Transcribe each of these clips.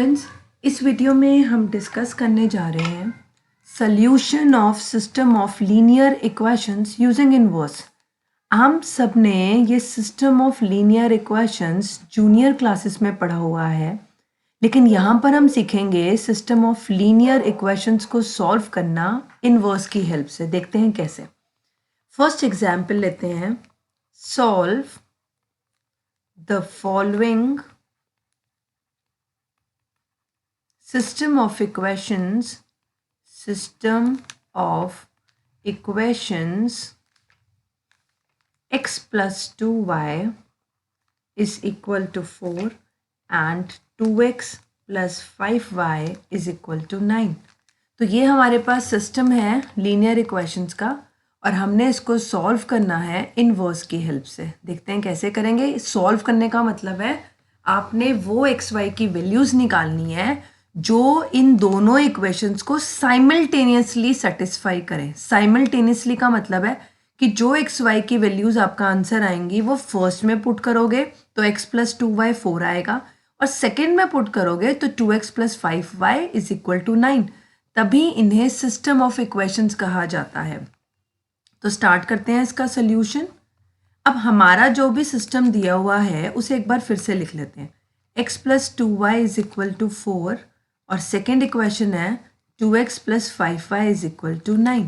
Students, इस video में हम डिस्कस करने जा रहे हैं solution of system of linear equations using inverse. हम सब ने ये system of linear equations junior classes में पढ़ा हुआ है, लेकिन यहाँ पर हम सीखेंगे सिस्टम ऑफ लीनियर इक्वेशंस को सॉल्व करना इनवर्स की हेल्प से। देखते हैं कैसे। फर्स्ट एग्जाम्पल लेते हैं। Solve the following system of equations x plus 2y is equal to 4 and 2x plus 5y is equal to 9। तो ये हमारे पास सिस्टम है लीनियर इक्वेशंस का और हमने इसको सॉल्व करना है इनवर्स की हेल्प से। देखते हैं कैसे करेंगे। सॉल्व करने का मतलब है आपने वो एक्स वाई की वैल्यूज़ निकालनी है जो इन दोनों इक्वेशंस को साइमल्टेनियसली सेटिस्फाई करें। साइमल्टेनियसली का मतलब है कि जो एक्स वाई की वैल्यूज़ आपका आंसर आएंगी वो फर्स्ट में पुट करोगे तो x प्लस 2y 4 आएगा, और सेकेंड में पुट करोगे तो 2x plus 5y is equal to 9। तभी इन्हें सिस्टम ऑफ इक्वेशंस कहा जाता है। तो स्टार्ट करते हैं इसका सोल्यूशन। अब हमारा जो भी सिस्टम दिया हुआ है उसे एक बार फिर से लिख लेते हैं। x plus 2y is equal to 4 और सेकेंड इक्वेशन है 2x plus 5y is equal to 9।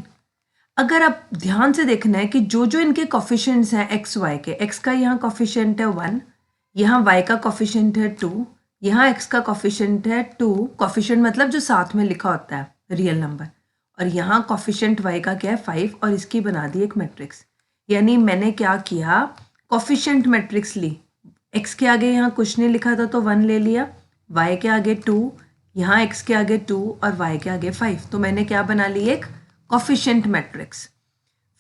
अगर आप ध्यान से देखना है कि जो जो इनके कोफिशिएंट्स हैं एक्स वाई के, x का यहाँ कोफिशिएंट है 1, यहाँ y का कोफिशिएंट है 2, यहाँ x का कोफिशिएंट है 2। कोफिशिएंट मतलब जो साथ में लिखा होता है रियल नंबर, और यहाँ कोफिशिएंट y का क्या है 5, और इसकी बना दी एक मैट्रिक्स। यानी मैंने क्या किया, कोफिशिएंट मैट्रिक्स ली। x के आगे यहाँ कुछ नहीं लिखा था तो 1 ले लिया, y के आगे 2, यहाँ x के आगे 2 और y के आगे 5। तो मैंने क्या बना ली, एक कोफिशिएंट मैट्रिक्स।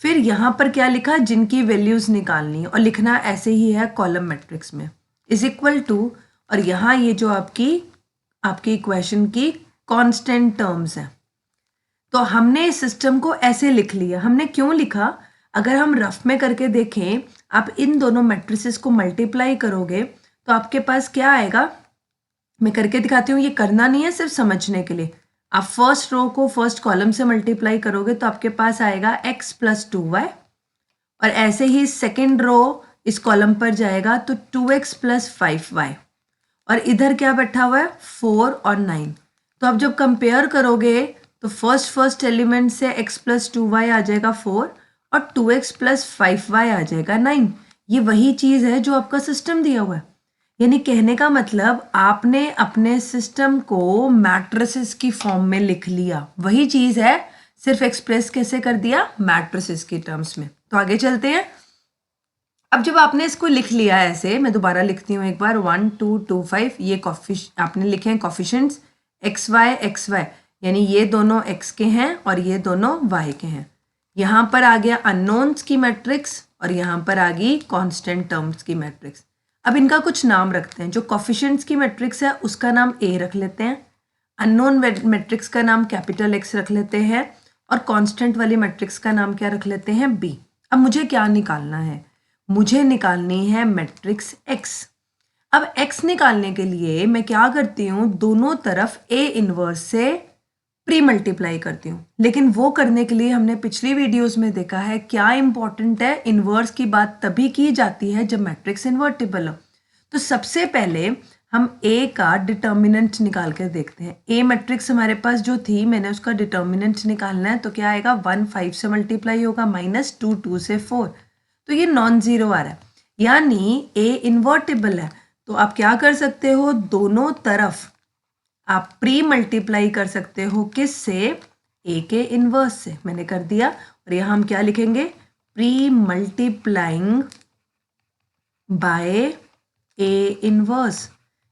फिर यहाँ पर क्या लिखा, जिनकी वैल्यूज़ निकालनी है, और लिखना ऐसे ही है कॉलम मैट्रिक्स में, इज इक्वल टू, और यहाँ ये जो आपकी इक्वेशन की कांस्टेंट टर्म्स हैं। तो हमने इस सिस्टम को ऐसे लिख लिया। हमने क्यों लिखा, अगर हम रफ में करके देखें, आप इन दोनों मैट्रिसेस को मल्टीप्लाई करोगे तो आपके पास क्या आएगा, मैं करके दिखाती हूँ। ये करना नहीं है, सिर्फ समझने के लिए। आप फर्स्ट रो को फर्स्ट कॉलम से मल्टीप्लाई करोगे तो आपके पास आएगा x प्लस 2y, और ऐसे ही सेकेंड रो इस कॉलम पर जाएगा तो 2x प्लस 5y, और इधर क्या बैठा हुआ है 4 और 9। तो अब जब कंपेयर करोगे तो फर्स्ट एलिमेंट से x प्लस 2y आ जाएगा 4 और 2x प्लस 5y आ जाएगा 9। ये वही चीज़ है जो आपका सिस्टम दिया हुआ है। यानी कहने का मतलब आपने अपने सिस्टम को मैट्रिसेस की फॉर्म में लिख लिया। वही चीज़ है, सिर्फ एक्सप्रेस कैसे कर दिया, मैट्रिसेस की टर्म्स में। तो आगे चलते हैं। अब जब आपने इसको लिख लिया ऐसे, मैं दोबारा लिखती हूँ एक बार, 1 2 2 5, ये आपने लिखे हैं कोफिशिएंट्स एक्स वाई, यानी ये दोनों x के हैं और ये दोनों y के हैं। यहाँ पर आ गया अननोन्स की मैट्रिक्स और यहाँ पर आ गई कॉन्स्टेंट टर्म्स की मैट्रिक्स। अब इनका कुछ नाम रखते हैं। जो कोफिशिएंट्स की मैट्रिक्स है उसका नाम A रख लेते हैं, अननोन मैट्रिक्स का नाम कैपिटल X रख लेते हैं, और कांस्टेंट वाली मैट्रिक्स का नाम क्या रख लेते हैं, B। अब मुझे क्या निकालना है, मुझे निकालनी है मैट्रिक्स X। अब X निकालने के लिए मैं क्या करती हूँ, दोनों तरफ A इनवर्स से प्री मल्टीप्लाई करती हूँ। लेकिन वो करने के लिए हमने पिछली वीडियोस में देखा है क्या इंपॉर्टेंट है, इन्वर्स की बात तभी की जाती है जब मैट्रिक्स इन्वर्टिबल हो। तो सबसे पहले हम A का डिटर्मिनेंट निकाल कर देखते हैं। A मैट्रिक्स हमारे पास जो थी, मैंने उसका डिटर्मिनेंट निकालना है। तो क्या आएगा, 1 5 से मल्टीप्लाई होगा, -2 2 से 4, तो ये नॉन जीरो आ रहा है, यानी A इन्वर्टिबल है। तो आप क्या कर सकते हो, दोनों तरफ आप प्री मल्टीप्लाई कर सकते हो, किस से, A के इन्वर्स से। मैंने कर दिया, और यहाँ हम क्या लिखेंगे, pre multiplying by A inverse.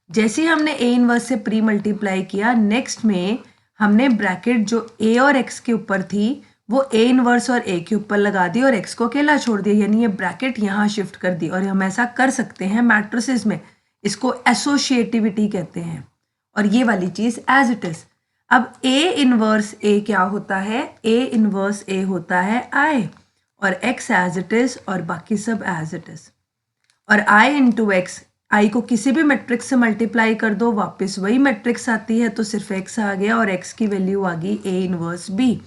जैसे ही हमने A इन्वर्स से प्री मल्टीप्लाई किया, नेक्स्ट में हमने ब्रैकेट जो A और X के ऊपर थी वो A इन्वर्स और A के ऊपर लगा दी और X को अकेला छोड़ दिया, यानी ये ब्रैकेट यहाँ शिफ्ट कर दी। और हम ऐसा कर सकते हैं मैट्रिसेस में, इसको एसोशिएटिविटी कहते हैं, और ये वाली चीज़ एज इट इज। अब A इनवर्स A क्या होता है, A इनवर्स A होता है I, और X एज इट इज और बाकी सब एज इट इज, और I इंटू एक्स आई को किसी भी मैट्रिक्स से मल्टीप्लाई कर दो, वापस वही मैट्रिक्स आती है, तो सिर्फ एक्स आ गया और एक्स की वैल्यू आ गई ए इनवर्स बी।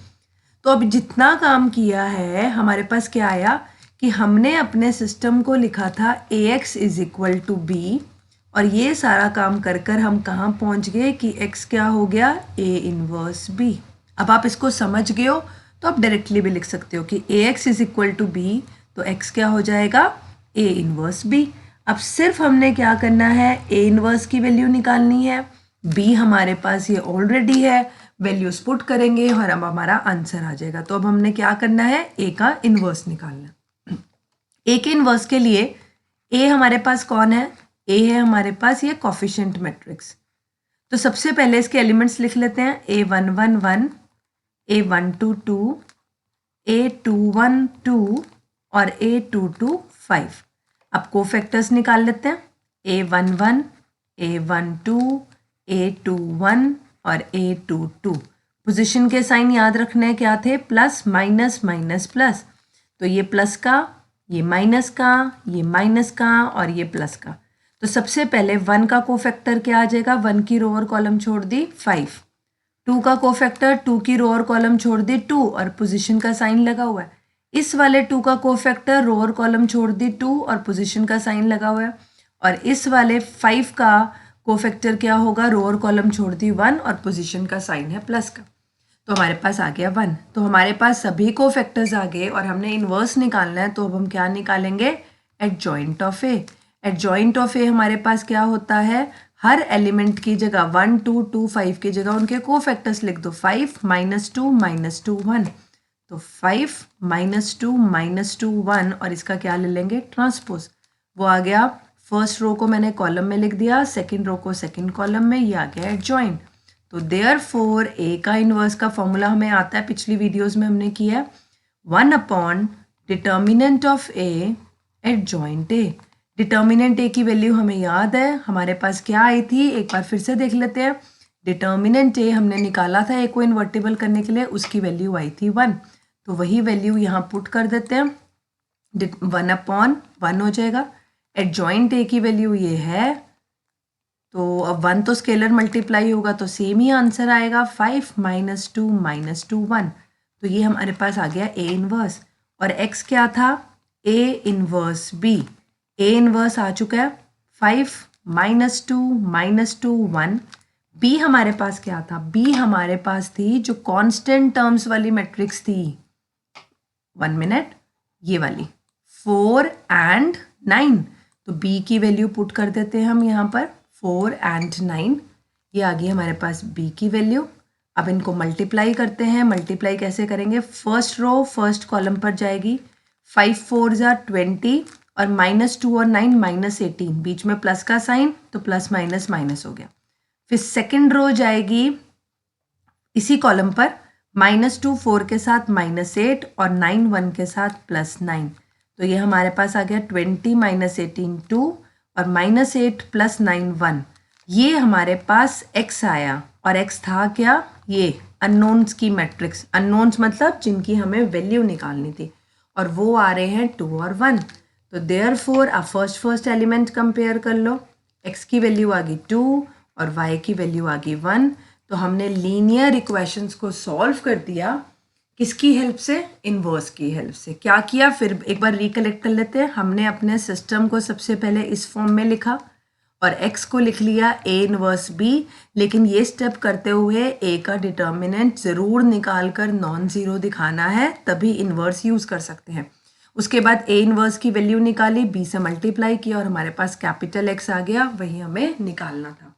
तो अब जितना काम किया है हमारे पास क्या आया कि हमने अपने सिस्टम को लिखा था A X is equal to B, और ये सारा काम कर कर हम कहाँ पहुँच गए कि x क्या हो गया a इनवर्स b। अब आप इसको समझ गए हो तो आप डायरेक्टली भी लिख सकते हो कि ax is equal to b, तो x क्या हो जाएगा a इनवर्स b। अब सिर्फ हमने क्या करना है, a इनवर्स की वैल्यू निकालनी है, b हमारे पास ये ऑलरेडी है, वैल्यूज पुट करेंगे और अब हमारा आंसर आ जाएगा। तो अब हमने क्या करना है, a का इनवर्स निकालना। a के इनवर्स के लिए a हमारे पास कौन है, a है हमारे पास ये कोफिशिएंट मैट्रिक्स। तो सबसे पहले इसके एलिमेंट्स लिख लेते हैं, a111, a122, a212 और a225। अब कोफैक्टर्स निकाल लेते हैं, a11, a12, a21 और a22। पोजीशन के साइन याद रखने क्या थे, प्लस माइनस माइनस प्लस, तो ये प्लस का, ये माइनस का, ये माइनस का और ये प्लस का। तो सबसे पहले 1 का कोफैक्टर क्या आ जाएगा, 1 की रो और कॉलम छोड़ दी 5, 2 का कोफैक्टर 2 की रो और कॉलम छोड़ दी 2 और पोजीशन का साइन लगा हुआ है। इस वाले 2 का कोफैक्टर रो और कॉलम छोड़ दी 2 और पोजीशन का साइन लगा हुआ है, और इस वाले 5 का कोफैक्टर क्या होगा, रो और कॉलम छोड़ दी 1 और पोजीशन का साइन है प्लस का। तो हमारे पास आ गया 1। तो हमारे पास सभी कोफैक्टर्स आ गए और हमने इनवर्स निकालना है, तो अब हम क्या निकालेंगे, adjoint of A. Adjoint of A हमारे पास क्या होता है, हर एलिमेंट की जगह 1 2 2 5 की जगह उनके कोफैक्टर्स लिख दो, 5 -2 -2 1। तो 5 -2 -2 1 और इसका क्या ले लेंगे, ट्रांसपोज। वो आ गया, फर्स्ट रो को मैंने कॉलम में लिख दिया, सेकंड रो को सेकंड कॉलम में, ये आ गया एडजॉइंट। तो देयरफॉर ए का इनवर्स का फॉर्मूला हमें आता है, पिछली वीडियोस में हमने किया है, 1 determinant of A adjoint A. Determinant A की वैल्यू हमें याद है, हमारे पास क्या आई थी, एक बार फिर से देख लेते हैं। डिटर्मिनेंट ए हमने निकाला था ए को इन्वर्टिबल करने के लिए, उसकी वैल्यू आई थी 1, तो वही वैल्यू यहाँ पुट कर देते हैं, 1/1 हो जाएगा। एडजॉइंट ए की वैल्यू ये है, तो अब 1 तो स्केलर मल्टीप्लाई होगा तो सेम ही आंसर आएगा, 5 -2 -2 1। तो ये हमारे पास आ गया ए इनवर्स, और x क्या था, a inverse b। A inverse आ चुका है, 5 -2 -2 1। b हमारे पास क्या था, b हमारे पास थी जो कांस्टेंट टर्म्स वाली मैट्रिक्स थी, 1 मिनट, ये वाली 4 and 9। तो b की वैल्यू पुट कर देते हैं हम यहाँ पर, 4 and 9, ये आ गई हमारे पास b की वैल्यू। अब इनको मल्टीप्लाई करते हैं, मल्टीप्लाई कैसे करेंगे, फर्स्ट रो फर्स्ट कॉलम पर जाएगी, 5 4 20 और -2 और 9 -18, बीच में प्लस का साइन, तो प्लस माइनस माइनस हो गया। फिर सेकेंड रो जाएगी इसी कॉलम पर, -2 4 के साथ -8 और 9 1 के साथ +9। तो ये हमारे पास आ गया 20 -18 2 और -8 + 9 1। ये हमारे पास x आया, और x था क्या, ये अननोन्स की मैट्रिक्स, अननोन्स मतलब जिनकी हमें वैल्यू निकालनी थी, और वो आ रहे हैं 2 और 1। तो देयरफॉर आप फर्स्ट एलिमेंट कंपेयर कर लो, x की वैल्यू आ गई 2 और y की वैल्यू आ गई 1। तो हमने लीनियर इक्वेशंस को सॉल्व कर दिया, किसकी हेल्प से, इनवर्स की हेल्प से। क्या किया, फिर एक बार रिकलेक्ट कर लेते हैं। हमने अपने सिस्टम को सबसे पहले इस फॉर्म में लिखा और x को लिख लिया a इनवर्स b, लेकिन ये स्टेप करते हुए a का डिटर्मिनेंट ज़रूर निकाल कर नॉन ज़ीरो दिखाना है, तभी इनवर्स यूज़ कर सकते हैं। उसके बाद a इनवर्स की वैल्यू निकाली, b से मल्टीप्लाई किया और हमारे पास कैपिटल X आ गया, वही हमें निकालना था।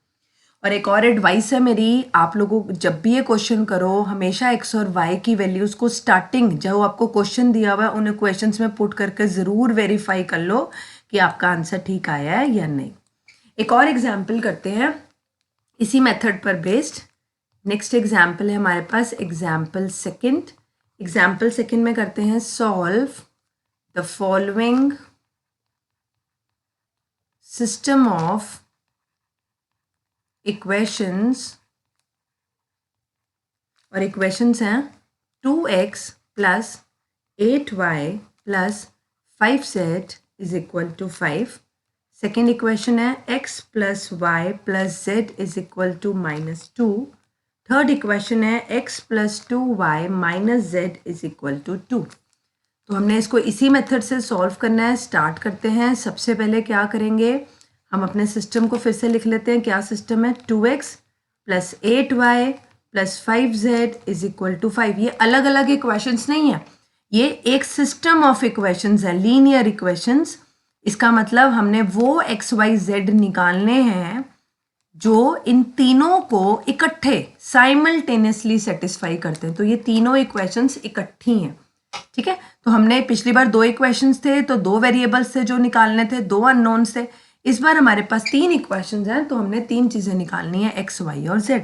और एक और एडवाइस है मेरी, आप लोगों को जब भी ये क्वेश्चन करो, हमेशा x और y की वैल्यूज़ को स्टार्टिंग जो आपको क्वेश्चन दिया हुआ है उन क्वेश्चंस में पुट करके ज़रूर वेरीफाई कर लो कि आपका आंसर ठीक आया है या नहीं। एक और एग्जाम्पल करते हैं इसी मेथड पर बेस्ड। नेक्स्ट एग्जाम्पल है हमारे पास एग्जाम्पल सेकंड। एग्जाम्पल सेकंड में करते हैं, solve the following system of equations, और इक्वेशंस हैं 2x + 8y + 5z = 5, second equation है x plus y plus z is equal to -2। Third equation है x plus 2y minus z is equal to 2। तो हमने इसको इसी मेथड से solve करना है। स्टार्ट करते हैं। सबसे पहले क्या करेंगे, हम अपने सिस्टम को फिर से लिख लेते हैं। क्या सिस्टम है, 2x plus 8y plus 5z is equal to 5। ये अलग अलग इक्वेशंस नहीं है, ये एक सिस्टम ऑफ इक्वेशंस है, लीनियर इक्वेशंस। इसका मतलब हमने वो x y z निकालने हैं जो इन तीनों को इकट्ठे साइमल्टेनियसली सेटिस्फाई करते हैं। तो ये तीनों इक्वेशंस इकट्ठी हैं, ठीक है। तो हमने पिछली बार 2 इक्वेशंस थे, तो 2 वेरिएबल्स थे जो निकालने थे, 2 अननोन्स थे। इस बार हमारे पास 3 इक्वेशंस हैं, तो हमने 3 चीज़ें निकालनी है, x y और z।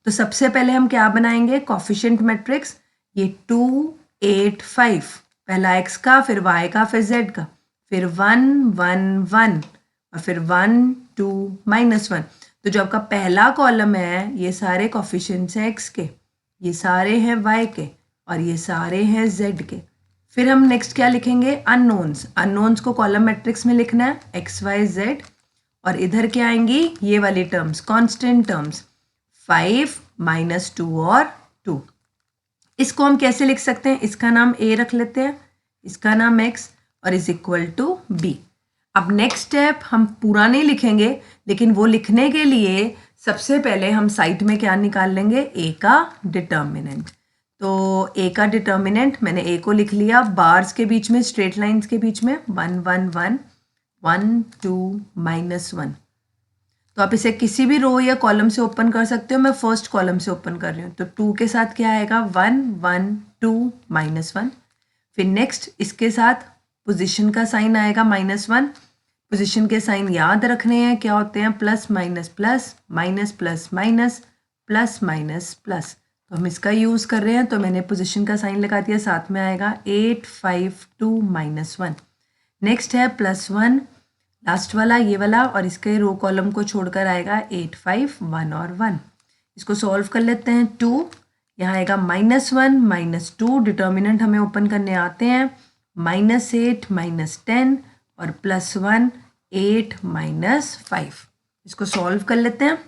तो सबसे पहले हम क्या बनाएंगे, कोफिशिएंट मैट्रिक्स। ये 2 8 5, पहला x का, फिर y का, फिर z का, फिर 1 1 1 और फिर 1 2 -1। तो जो आपका पहला कॉलम है, ये सारे कोफिशिएंट्स हैं x के, ये सारे हैं y के और ये सारे हैं z के। फिर हम नेक्स्ट क्या लिखेंगे, अननोन्स। अननोन्स को कॉलम मैट्रिक्स में लिखना है, x y z। और इधर क्या आएंगी, ये वाली टर्म्स, कांस्टेंट टर्म्स, 5 -2 और 2। इसको हम कैसे लिख सकते हैं, इसका नाम a रख लेते हैं, इसका नाम x और इज इक्वल टू b। अब नेक्स्ट स्टेप हम पूरा नहीं लिखेंगे, लेकिन वो लिखने के लिए सबसे पहले हम साइड में क्या निकाल लेंगे, a का डिटर्मिनेंट। तो a का डिटर्मिनेंट मैंने a को लिख लिया, बार्स के बीच में, स्ट्रेट लाइंस के बीच में 1 1 1 1 2 -1। तो आप इसे किसी भी रो या कॉलम से ओपन कर सकते हो। मैं फर्स्ट कॉलम से ओपन कर रही हूँ। तो 2 के साथ क्या आएगा, 1 1 2 -1। फिर नेक्स्ट इसके साथ पोजीशन का साइन आएगा -1। पोजीशन के साइन याद रखने हैं, क्या होते हैं, plus minus plus, minus plus minus, plus minus plus. तो हम इसका यूज़ कर रहे हैं, तो मैंने पोजीशन का साइन लगा दिया, साथ में आएगा 8 5 2 -1। नेक्स्ट है +1, लास्ट वाला ये वाला, और इसके रो कॉलम को छोड़कर आएगा 8 5 1 और 1। इसको सॉल्व कर लेते हैं। 2 यहाँ आएगा -1 -2, डिटर्मिनेंट हमें ओपन करने आते हैं, -8 -10 और +1 8 -5। इसको सॉल्व कर लेते हैं।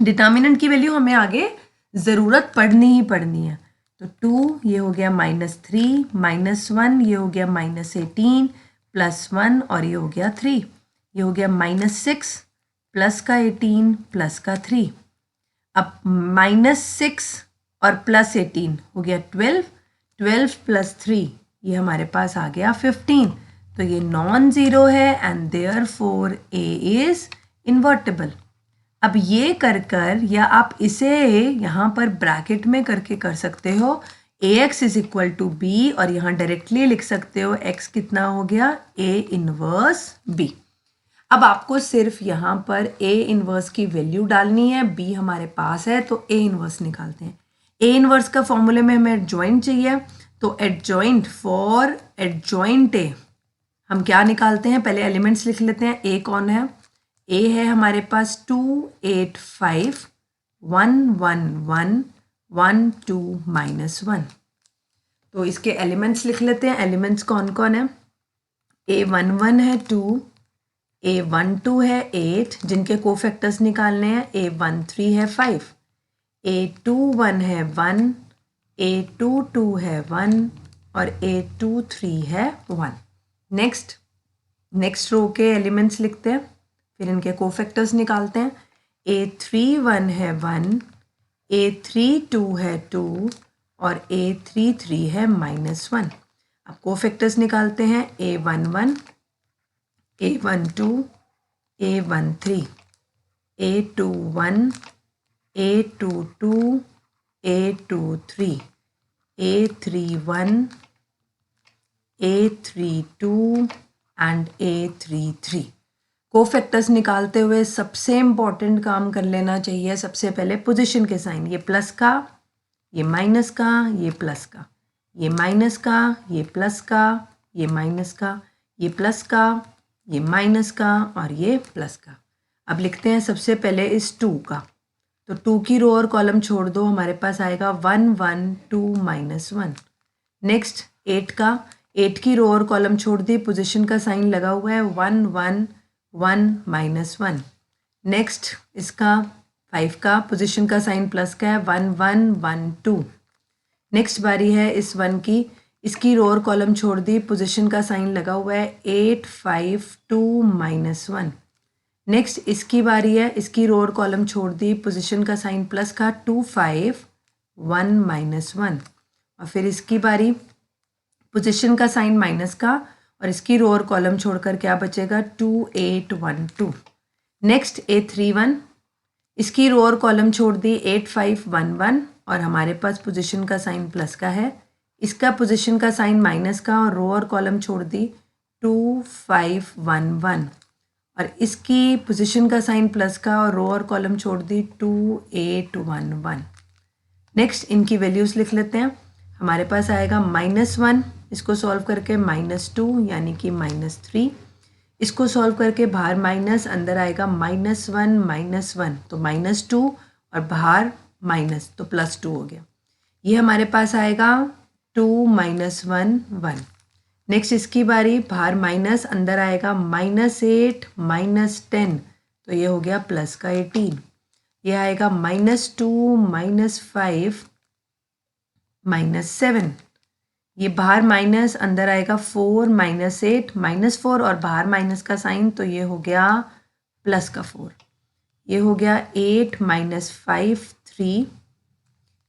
डिटर्मिनेंट की वैल्यू हमें आगे ज़रूरत पड़नी ही पड़नी है। तो 2 ये हो गया -3, -1 ये हो गया -18, +1 और ये हो गया 3, ये हो गया -6 प्लस का 18 प्लस का 3। अब -6 और +18 हो गया 12, 12 + 3 ये हमारे पास आ गया 15। तो ये नॉन ज़ीरो है and therefore a is invertible. अब ये कर या आप इसे यहाँ पर ब्रैकेट में करके कर सकते हो, ax is equal to b, और यहाँ डायरेक्टली लिख सकते हो x कितना हो गया, a इनवर्स b। अब आपको सिर्फ यहाँ पर a इनवर्स की वैल्यू डालनी है, b हमारे पास है, तो a इनवर्स निकालते हैं। a इनवर्स का फॉर्मूले में हमें एडजॉइंट चाहिए, तो एडजॉइंट फॉर एडजॉइंट a हम क्या निकालते हैं, पहले एलिमेंट्स लिख लेते हैं। a कौन है, a है हमारे पास 2 8 5 1 1 1 1 2 -1। तो इसके एलिमेंट्स लिख लेते हैं। एलिमेंट्स कौन कौन है, a11 है 2, a12 है 8 जिनके कोफैक्टर्स निकालने हैं, a13 है 5, a21 है 1, a22 है 1 और a23 है 1। नेक्स्ट रो के एलिमेंट्स लिखते हैं, फिर इनके कोफैक्टर्स निकालते हैं। a31 है 1, a32 है 2 और a33 है -1। अब कोफैक्टर्स निकालते हैं, a11 a12 a13 a21 a22 a23 a31 a32 and a33। Cofactors निकालते हुए सबसे इम्पॉर्टेंट काम कर लेना चाहिए, सबसे पहले पोजीशन के साइन, ये प्लस का, ये माइनस का, ये प्लस का, ये माइनस का, ये प्लस का, ये माइनस का, ये प्लस का, ये माइनस का और ये प्लस का। अब लिखते हैं सबसे पहले इस 2 का, तो 2 की रो और कॉलम छोड़ दो, हमारे पास आएगा 1 1 2 -1। नेक्स्ट 8 का, 8 की रो और कॉलम छोड़ दी, पोजीशन का साइन लगा हुआ है, 1 1 1 माइनस 1। नेक्स्ट इसका 5 का पोजीशन का साइन प्लस का है 1 1 1 2। नेक्स्ट बारी है इस 1 की, इसकी रो और कॉलम छोड़ दी, पोजीशन का साइन लगा हुआ है 8 5 2 माइनस 1। नेक्स्ट इसकी बारी है, इसकी रो और कॉलम छोड़ दी, पोजीशन का साइन प्लस का 2 5 1 माइनस 1। और फिर इसकी बारी, पोजीशन का साइन माइनस का और इसकी रो और कॉलम छोड़कर क्या बचेगा 2 8 1 2। नेक्स्ट A31, इसकी रो और कॉलम छोड़ दी 8 5 1 1 और हमारे पास पोजीशन का साइन प्लस का है, इसका पोजीशन का साइन माइनस का और रो और कॉलम छोड़ दी 2 5 1 1 और इसकी पोजीशन का साइन प्लस का और रो और कॉलम छोड़ दी 2 8 1 1। नेक्स्ट इनकी वैल्यूज़ लिख लेते हैं। हमारे पास आएगा -1, इसको सॉल्व करके -2 यानी कि -3। इसको सॉल्व करके बाहर माइनस, अंदर आएगा -1 -1 तो -2 और बाहर माइनस तो +2 हो गया। ये हमारे पास आएगा 2 -1 1। नेक्स्ट इसकी बारी, बाहर माइनस, अंदर आएगा -8 -10 तो ये हो गया प्लस का 18। ये आएगा -2 -5 -7। ये बाहर माइनस, अंदर आएगा 4 -8 -4 और बाहर माइनस का साइन तो ये हो गया प्लस का 4। ये हो गया 8 -5 3।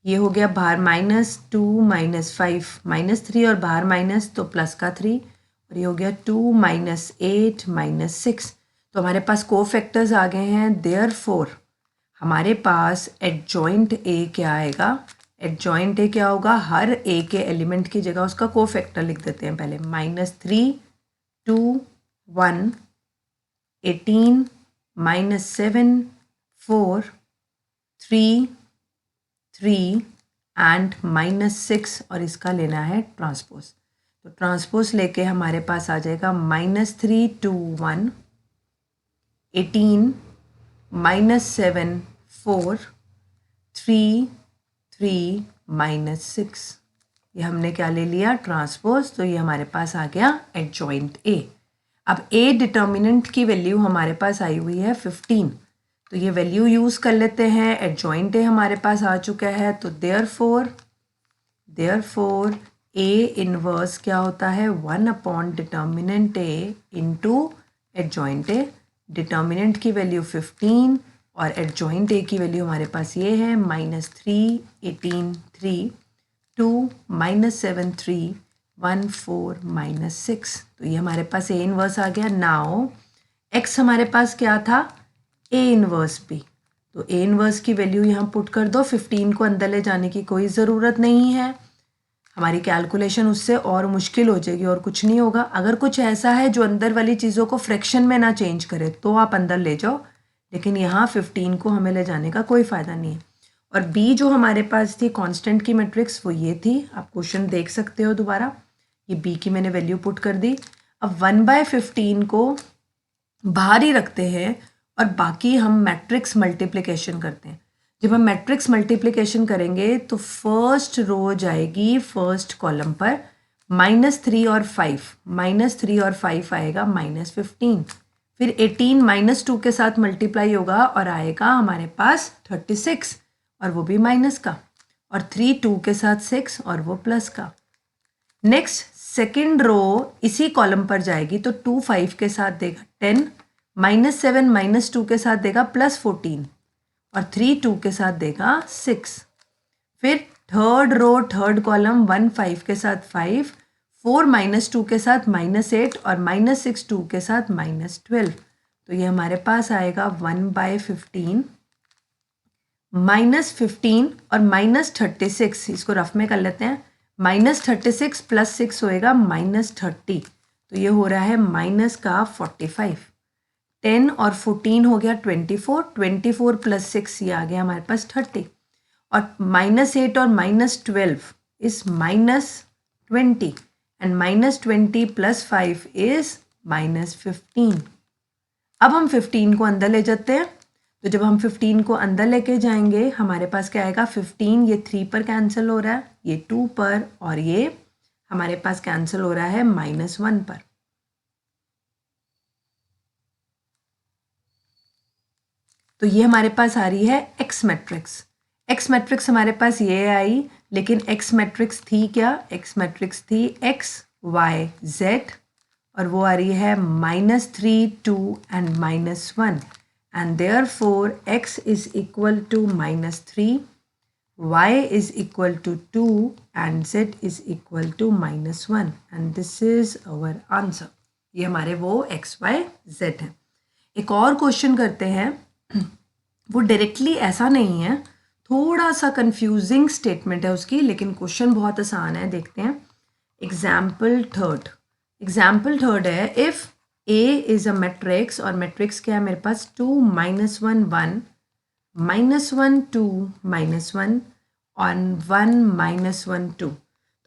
ये हो गया बाहर -2 -5 -3 और बाहर माइनस तो प्लस का 3 और ये हो गया 2 -8 -6। तो हमारे पास कोफैक्टर्स आ गए हैं। देयरफॉर हमारे पास एडजॉइंट ए क्या आएगा, एडजॉइंट ए क्या होगा, हर ए के एलिमेंट की जगह उसका कोफैक्टर लिख देते हैं पहले। -3 2 1 18 -7 4 3 3 एंड -6 और इसका लेना है ट्रांसपोज। तो ट्रांसपोज लेके हमारे पास आ जाएगा -3 2 1 18 -7 4 3 3 -6। ये हमने क्या ले लिया, ट्रांसपोज। तो ये हमारे पास आ गया एडजॉइंट ए। अब ए डिटर्मिनेंट की वैल्यू हमारे पास आई हुई है 15, तो ये वैल्यू यूज़ कर लेते हैं। एडजॉइंट ए हमारे पास आ चुका है, तो देयरफॉर ए इनवर्स क्या होता है 1 determinant A into adjoint A. Determinant की वैल्यू 15 और एडजॉइंट ए की वैल्यू हमारे पास ये है -3 18 3 2 -7 3 1 4 -6। तो ये हमारे पास ए इनवर्स आ गया। नाउ एक्स हमारे पास क्या था, ए इनवर्स बी। तो ए इनवर्स की वैल्यू यहाँ पुट कर दो। 15 को अंदर ले जाने की कोई ज़रूरत नहीं है, हमारी कैलकुलेशन उससे और मुश्किल हो जाएगी और कुछ नहीं होगा। अगर कुछ ऐसा है जो अंदर वाली चीज़ों को फ्रैक्शन में ना चेंज करे तो आप अंदर ले जाओ, लेकिन यहाँ 15 को हमें ले जाने का कोई फ़ायदा नहीं है। और बी जो हमारे पास थी कांस्टेंट की मैट्रिक्स, वो ये थी। आप क्वेश्चन देख सकते हो दोबारा। ये बी की मैंने वैल्यू पुट कर दी। अब 1/15 को बाहर ही रखते हैं और बाकी हम मैट्रिक्स मल्टीप्लिकेशन करते हैं। जब हम मैट्रिक्स मल्टीप्लिकेशन करेंगे तो फर्स्ट रो जाएगी फर्स्ट कॉलम पर -3 और 5, -3 और 5 आएगा -15। फिर 18 -2 के साथ मल्टीप्लाई होगा और आएगा हमारे पास 36 और वो भी माइनस का, और 3 2 के साथ 6 और वो प्लस का। नेक्स्ट सेकेंड रो इसी कॉलम पर जाएगी तो 2 5 के साथ देगा 10, -7 -2 के साथ देगा +14 और 3 2 के साथ देगा 6। फिर थर्ड रो थर्ड कॉलम 1 5 के साथ 5, 4 -2 के साथ -8 और -6 2 के साथ -12। तो ये हमारे पास आएगा 1/15 -15 और -36। इसको रफ में कर लेते हैं। -36 + 6 होएगा -30, तो ये हो रहा है -45। 10 और 14 हो गया 24, 24 + 6 ये आ गया हमारे पास 30, और -8 और -12 इज -20 एंड -20 + 5 इज -15। अब हम 15 को अंदर ले जाते हैं। तो जब हम 15 को अंदर लेके जाएंगे हमारे पास क्या आएगा, 15 ये 3 पर कैंसिल हो रहा है, ये 2 पर, और ये हमारे पास कैंसिल हो रहा है -1 पर। तो ये हमारे पास आ रही है एक्स मैट्रिक्स। एक्स मैट्रिक्स हमारे पास ये आई, लेकिन एक्स मैट्रिक्स थी क्या? एक्स मैट्रिक्स थी एक्स वाई जेड, और वो आ रही है -3 2 and -1, and therefore x is equal to -3, y is equal to 2 and z is equal to -1, and this is our answer. ये हमारे वो x, y, z हैं। एक और क्वेश्चन करते हैं, वो डायरेक्टली ऐसा नहीं है, थोड़ा सा कंफ्यूजिंग स्टेटमेंट है उसकी, लेकिन क्वेश्चन बहुत आसान है। देखते हैं एग्जाम्पल थर्ड। एग्जाम्पल थर्ड है, if A is a matrix, और मैट्रिक्स क्या है मेरे पास? 2 -1 1 -1 2 -1 और 1 -1 2।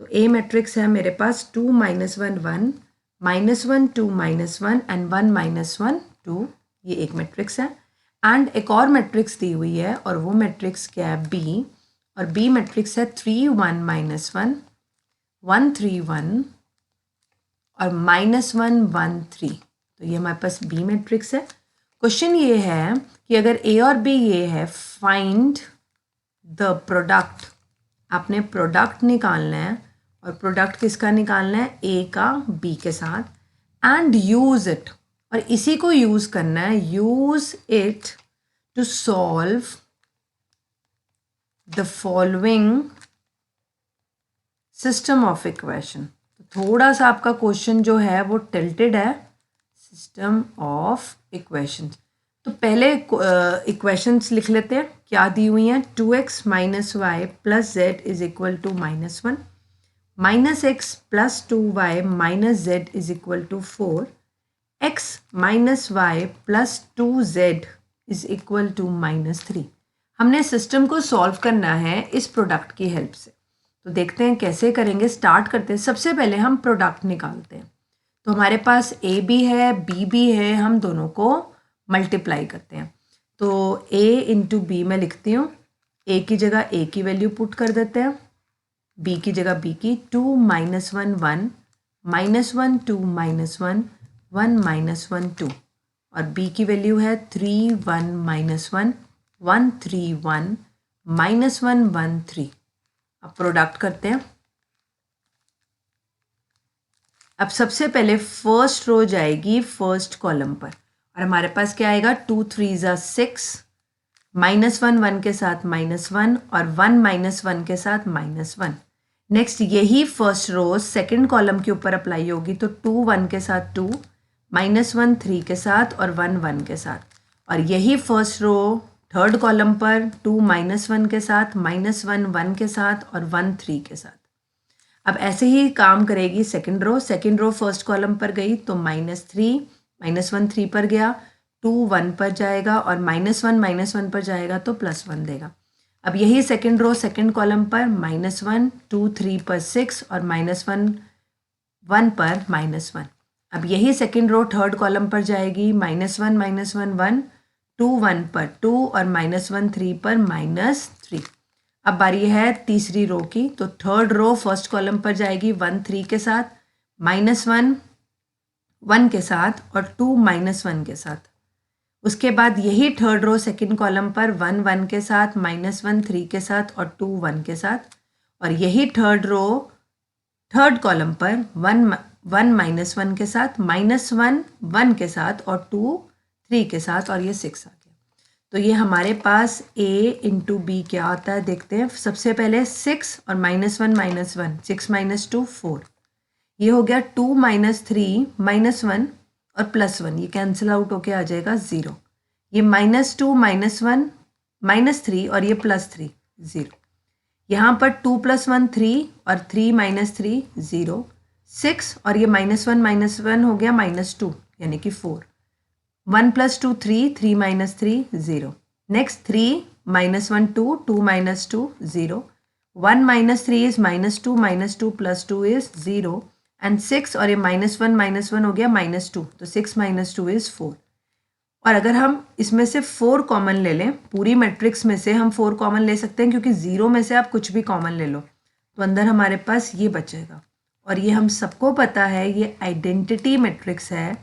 तो A मैट्रिक्स है मेरे पास 2 -1 1 -1 2 -1 एंड 1 -1 2, ये एक मैट्रिक्स है। एंड एक और मैट्रिक्स दी हुई है, और वो मैट्रिक्स क्या है? B, और B मैट्रिक्स है 3 1 -1 1 3 1 और -1 1 3। तो ये हमारे पास B मैट्रिक्स है। क्वेश्चन ये है कि अगर A और B ये है, फाइंड द प्रोडक्ट। आपने प्रोडक्ट निकालना है, और प्रोडक्ट किसका निकालना है? A का B के साथ, एंड यूज़ इट, और इसी को यूज़ करना है, use it to solve the following system of equation. थोड़ा सा आपका क्वेश्चन जो है वो टिल्टेड है, सिस्टम ऑफ इक्वेशन। तो पहले इक्वेशंस लिख लेते हैं, क्या दी हुई हैं? 2x - y + z is equal to -1, -x + 2y - z is equal to 4, x - y + 2z is equal to -3। हमने सिस्टम को सॉल्व करना है इस प्रोडक्ट की हेल्प से। तो देखते हैं कैसे करेंगे। स्टार्ट करते हैं, सबसे पहले हम प्रोडक्ट निकालते हैं। तो हमारे पास ए भी है, बी भी है, हम दोनों को मल्टीप्लाई करते हैं। तो a इंटू बी मैं लिखती हूँ, a की जगह a की वैल्यू पुट कर देते हैं, b की जगह b की। 2 - 1 1 -1 2 -1 1 -1 2, और b की वैल्यू है 3 1 -1 1 3 1 -1 1 3। अब प्रोडक्ट करते हैं। अब सबसे पहले फर्स्ट रो जाएगी फर्स्ट कॉलम पर, और हमारे पास क्या आएगा? 2 3 ज़ा 6, -1 1 के साथ -1, और 1 -1 के साथ -1। नेक्स्ट यही फर्स्ट रो सेकंड कॉलम के ऊपर अप्लाई होगी, तो 2 1 के साथ 2, -1 3 के साथ, और 1 1 के साथ। और यही फर्स्ट रो थर्ड कॉलम पर 2 -1 के साथ, -1 1 के साथ, और 1 3 के साथ। अब ऐसे ही काम करेगी सेकंड रो फर्स्ट कॉलम पर गई तो -3 -1 3 पर गया, 2 1 पर जाएगा, और -1 -1 पर जाएगा तो +1 देगा। अब यही सेकंड रो सेकंड कॉलम पर -1 2 3 पर 6, और -1 1 पर -1। अब यही सेकंड रो थर्ड कॉलम पर जाएगी, -1 -1 1 2 1 पर 2, और -1 3 पर -3। अब बारी है तीसरी रो की, तो थर्ड रो फर्स्ट कॉलम पर जाएगी 1 3 के साथ, -1 1 के साथ, और 2 -1 के साथ। उसके बाद यही थर्ड रो सेकंड कॉलम पर 1 1 के साथ, -1 3 के साथ, और 2 1 के साथ। और यही थर्ड रो थर्ड कॉलम पर 1 -1 के साथ, -1 1 के साथ, और 2 3 के साथ, और ये 6 आ गया। तो ये हमारे पास a इंटू बी क्या आता है देखते हैं। सबसे पहले 6 और -1 -1, 6 - 2 4, ये हो गया 2 - 3 -1 और +1, ये कैंसिल आउट होके आ जाएगा 0। ये -2 -1 -3 और ये +3 0। यहाँ पर 2 + 1 3 और 3 - 3 0, 6 और ये -1 -1 हो गया -2 यानी कि 4। 1 + 2 3 3 - 3 0। नेक्स्ट 3 -1 2 2 - 2 0। 1 - 3 इज -2 -2 + 2 इज 0 एंड 6 और ये -1 हो गया -2, तो 6 - 2 इज 4। और अगर हम इसमें से 4 कॉमन ले लें, पूरी मैट्रिक्स में से हम 4 कॉमन ले सकते हैं, क्योंकि 0 में से आप कुछ भी कॉमन ले लो तो अंदर हमारे पास ये बचेगा। और ये हम सबको पता है ये आइडेंटिटी मैट्रिक्स है,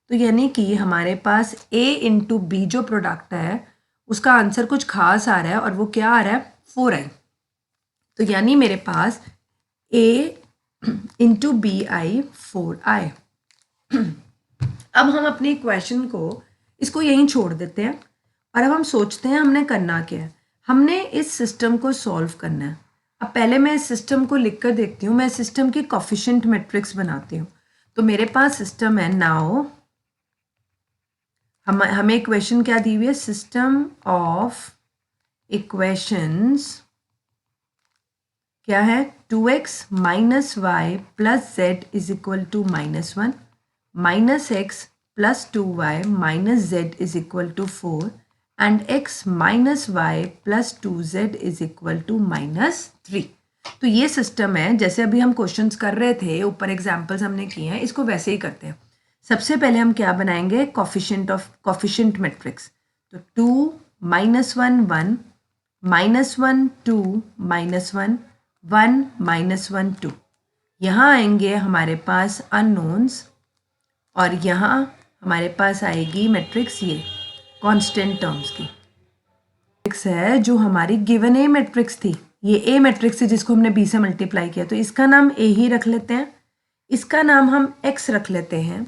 तो यानी कि हमारे पास A इंटू बी जो प्रोडक्ट है उसका आंसर कुछ खास आ रहा है और वो क्या आ रहा है 4i। तो यानी मेरे पास a into B I 4i। अब हम अपने इक्वेशन को इसको यहीं छोड़ देते हैं और अब हम सोचते हैं हमने करना क्या है। हमने इस सिस्टम को सॉल्व करना है। अब पहले मैं इस सिस्टम को लिख कर देखती हूँ। मैं सिस्टम की कोफिशिएंट मैट्रिक्स बनाती हूँ। तो मेरे पास सिस्टम है। नाउ हमें इक्वेशन क्या दी हुई है, सिस्टम ऑफ इक्वेशंस क्या है, 2x minus y plus z is equal to -1 minus x plus 2y minus z is equal to 4 and x minus y plus 2z is equal to -3। तो ये system है। जैसे अभी हम क्वेश्चंस कर रहे थे, ऊपर एग्जांपल्स हमने किए हैं, इसको वैसे ही करते हैं। सबसे पहले हम क्या बनाएंगे, कोफिशिएंट मैट्रिक्स। तो 2 -1 1 -1 2 -1 1 -1 2। यहाँ आएंगे हमारे पास अननोन्स और यहाँ हमारे पास आएगी मैट्रिक्स ये कांस्टेंट टर्म्स की मैट्रिक्स है जो हमारी गिवन ए मैट्रिक्स थी। ये ए मैट्रिक्स है जिसको हमने बी से मल्टीप्लाई किया, तो इसका नाम ए ही रख लेते हैं, इसका नाम हम एक्स रख लेते हैं।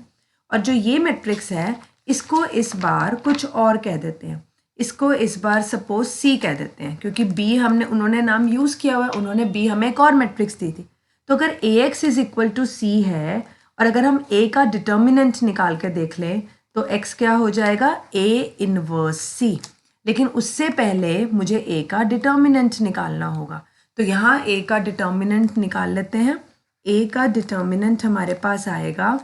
और जो ये मैट्रिक्स है इसको इस बार कुछ और कह देते हैं, इसको इस बार सपोज सी कह देते हैं, क्योंकि बी उन्होंने नाम यूज़ किया हुआ है, उन्होंने बी हमें एक और मैट्रिक्स दी थी। तो अगर ए एक्स इज इक्वल टू सी है और अगर हम ए का डिटर्मिनेंट निकाल के देख लें तो एक्स क्या हो जाएगा, ए इनवर्स सी। लेकिन उससे पहले मुझे ए का डिटर्मिनेंट निकालना होगा। तो यहाँ ए का डिटर्मिनेंट निकाल लेते हैं। ए का डिटर्मिनेंट हमारे पास आएगा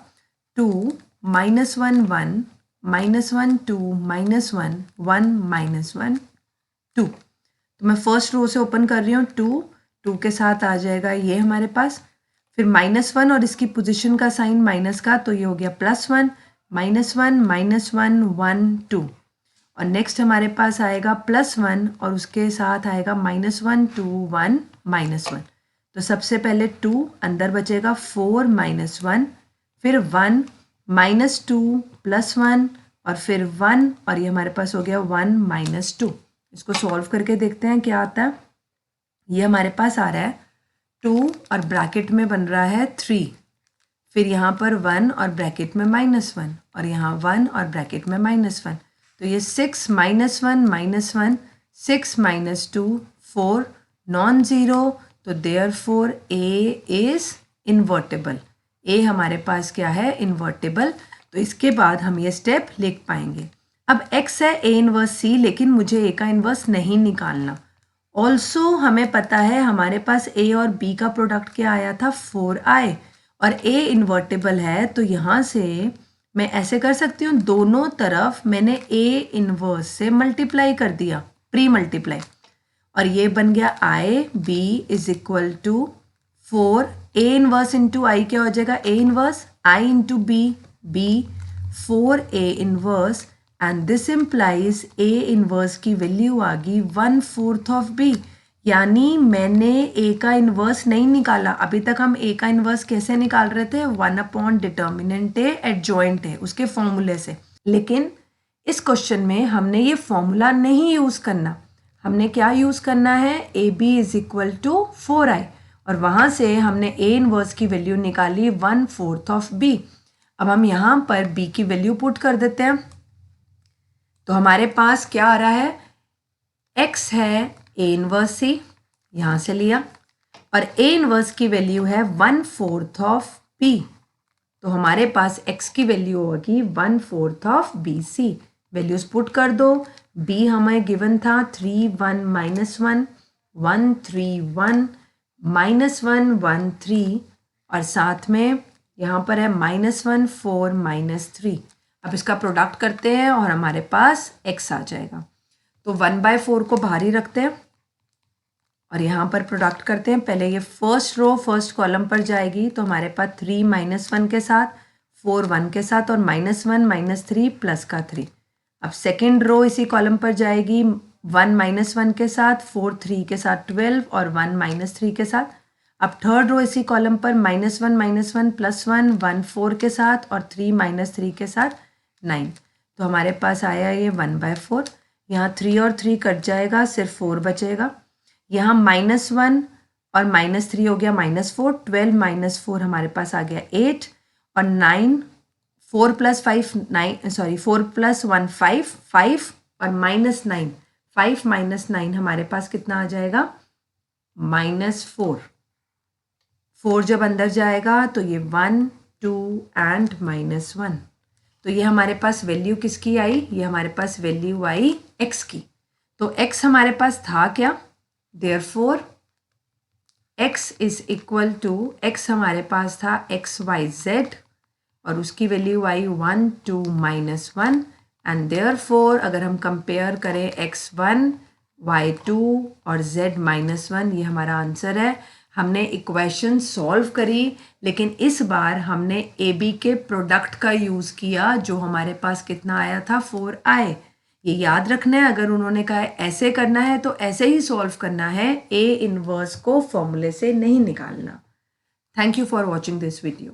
2 -1 1 -1 2 -1 1 -1 2। तो मैं फर्स्ट रो से ओपन कर रही हूँ। 2 के साथ आ जाएगा ये हमारे पास, फिर -1 और इसकी पोजीशन का साइन माइनस का, तो ये हो गया +1 -1 -1 1 2। और नेक्स्ट हमारे पास आएगा +1 और उसके साथ आएगा -1 2 1 -1। तो सबसे पहले 2 अंदर बचेगा, 4 -1 फिर 1 -2 +1 और फिर 1 और ये हमारे पास हो गया 1 -2। इसको सॉल्व करके देखते हैं क्या आता है। ये हमारे पास आ रहा है 2 और ब्रैकेट में बन रहा है 3, फिर यहाँ पर 1 और ब्रैकेट में -1 और यहाँ 1 और ब्रैकेट में -1। तो ये 6 -1 -1 6 -2 4 नॉन ज़ीरो। तो देयरफॉर ए इज़ इन्वर्टेबल। ए हमारे पास क्या है, इन्वर्टेबल। तो इसके बाद हम ये स्टेप लिख पाएंगे। अब x है ए इनवर्स सी, लेकिन मुझे ए का इनवर्स नहीं निकालना। ऑल्सो हमें पता है हमारे पास ए और बी का प्रोडक्ट क्या आया था, 4i, और ए इन्वर्टेबल है। तो यहाँ से मैं ऐसे कर सकती हूँ, दोनों तरफ मैंने ए इनवर्स से मल्टीप्लाई कर दिया, प्री मल्टीप्लाई, और ये बन गया I B is equal to 4 A inverse into I क्या हो जाएगा, A inverse I into B B 4 A inverse and this implies A inverse की वैल्यू आ गई 1/4 ऑफ बी। यानी मैंने ए का इन्वर्स नहीं निकाला। अभी तक हम ए का इन्वर्स कैसे निकाल रहे थे, 1/, डिटर्मिनेंट ए एडजॉइंट है उसके फॉर्मूले से। लेकिन इस क्वेश्चन में हमने ये फॉर्मूला नहीं यूज़ करना। हमने क्या यूज़ करना है, A B is equal to 4i, और वहाँ से हमने ए इनवर्स की वैल्यू निकाली 1/4 ऑफ बी। अब हम यहाँ पर बी की वैल्यू पुट कर देते हैं। तो हमारे पास क्या आ रहा है, x है ए इनवर्स सी, यहाँ से लिया, और ए इनवर्स की वैल्यू है 1/4 ऑफ b। तो हमारे पास x की वैल्यू होगी 1/4 of B C. Values put कर दो। b हमें गिवन था 3 1 -1 1 3 1 -1 1 3, और साथ में यहाँ पर है -1 4 -3। अब इसका प्रोडक्ट करते हैं और हमारे पास x आ जाएगा। तो 1/4 को बाहर ही रखते हैं और यहाँ पर प्रोडक्ट करते हैं। पहले ये फर्स्ट रो फर्स्ट कॉलम पर जाएगी, तो हमारे पास 3 -1 के साथ, 4 1 के साथ, और -1 -3 प्लस का 3। अब सेकेंड रो इसी कॉलम पर जाएगी, 1 -1 के साथ, 4 3 के साथ 12 और 1 -3 के साथ। अब थर्ड रो इसी कॉलम पर -1 -1 +1 1 4 के साथ और 3 -3 के साथ 9। तो हमारे पास आया ये 1/4। यहाँ 3 और 3 कट जाएगा, सिर्फ 4 बचेगा। यहाँ -1 और -3 हो गया -4, 12 - 4 हमारे पास आ गया 8 और 9, 4 + 5 9, सॉरी 4 + 1 5 5 और -9, 5 - 9 हमारे पास कितना आ जाएगा -4। 4 जब अंदर जाएगा तो ये 1 2 एंड -1, तो ये हमारे पास वैल्यू किसकी आई, ये हमारे पास वैल्यू आई x की। तो x हमारे पास था क्या, therefore x is equal to, x हमारे पास था XYZ और उसकी वैल्यू आई 1 2 -1 एंड देयरफॉर अगर हम कंपेयर करें x1 y2 और z -1, ये हमारा आंसर है। हमने इक्वेशन सॉल्व करी, लेकिन इस बार हमने ए बी के प्रोडक्ट का यूज़ किया, जो हमारे पास कितना आया था 4i। ये याद रखना है, अगर उन्होंने कहा है ऐसे करना है तो ऐसे ही सॉल्व करना है, ए इनवर्स को फॉर्मूले से नहीं निकालना। Thank you for watching this video.